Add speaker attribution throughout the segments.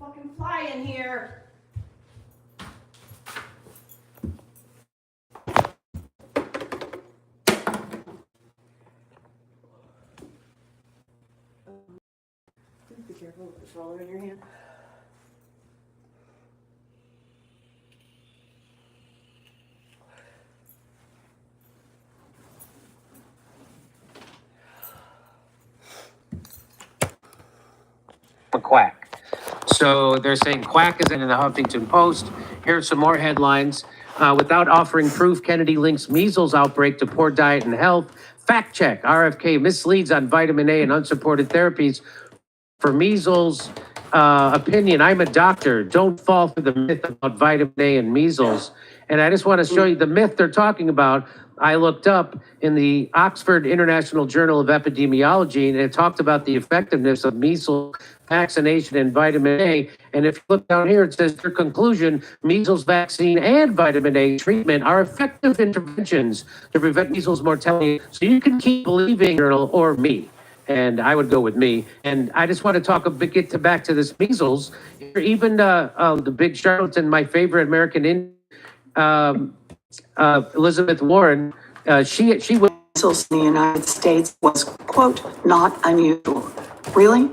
Speaker 1: fucking fly in here. Be careful with this roller in your hand.
Speaker 2: Quack. So they're saying quack is in the Huffington Post. Here's some more headlines. Without offering proof, Kennedy links measles outbreak to poor diet and health. Fact check, RFK misleads on vitamin A and unsupported therapies for measles. Opinion, I'm a doctor. Don't fall for the myth about vitamin A and measles. And I just want to show you the myth they're talking about. I looked up in the Oxford International Journal of Epidemiology, and it talked about the effectiveness of measles vaccination and vitamin A. And if you look down here, it says their conclusion, measles vaccine and vitamin A treatment are effective interventions to prevent measles mortality. So you can keep believing or me. And I would go with me. And I just want to talk a bit, back to this measles. Even the big charlatan, my favorite American Indian, Elizabeth Warren, she was
Speaker 3: measles in the United States was, quote, not unusual. Really?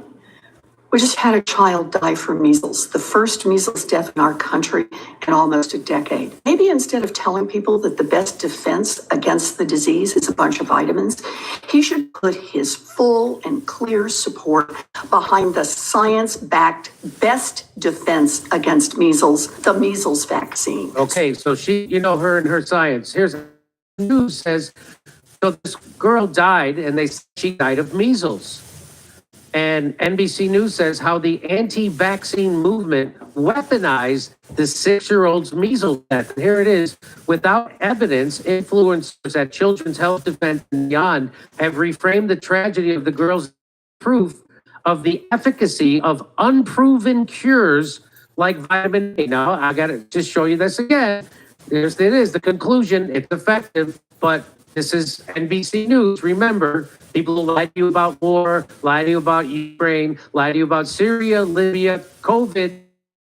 Speaker 3: We just had a child die from measles, the first measles death in our country in almost a decade. Maybe instead of telling people that the best defense against the disease is a bunch of vitamins, he should put his full and clear support behind the science-backed best defense against measles, the measles vaccine.
Speaker 2: okay. So she, her and her science. Here's news says, so this girl died, and she died of measles. And NBC News says how the anti-vaccine movement weaponized the 6-year-old's measles death. And here it is. Without evidence, influencers at Children's Health Defense and beyond have reframed the tragedy of the girl's proof of the efficacy of unproven cures like vitamin A. Now, I got to just show you this again. It is the conclusion. It's effective, but this is NBC News. Remember, people who lie to you about war, lie to you about Ukraine, lie to you about Syria, Libya, COVID,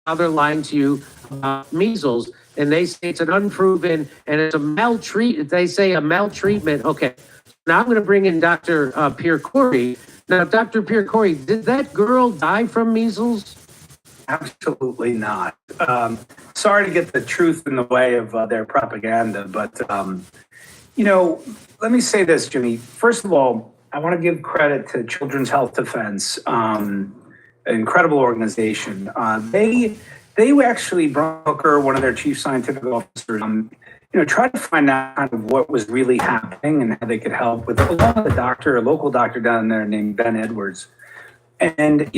Speaker 2: now they're lying to you about measles. And they say it's an unproven and it's a maltreatment. They say a maltreatment. Okay, now I'm going to bring in Dr. Pierre Corey. Now, Dr. Pierre Corey, did that girl die from measles?
Speaker 4: Absolutely not. Sorry to get the truth in the way of their propaganda, but let me say this, Jimmy. First of all, I want to give credit to Children's Health Defense, an incredible organization. They actually, Brooker, one of their chief scientific officers, tried to find out kind of what was really happening and how they could help with, along with a local doctor down there named Ben Edwards. And,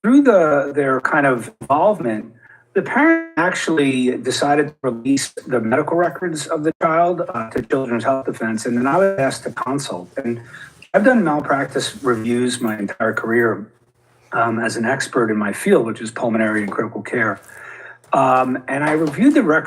Speaker 4: through their kind of involvement, the parent actually decided to release the medical records of the child to Children's Health Defense. And then I was asked to consult. And I've done malpractice reviews my entire career as an expert in my field, which is pulmonary and critical care. And I reviewed the record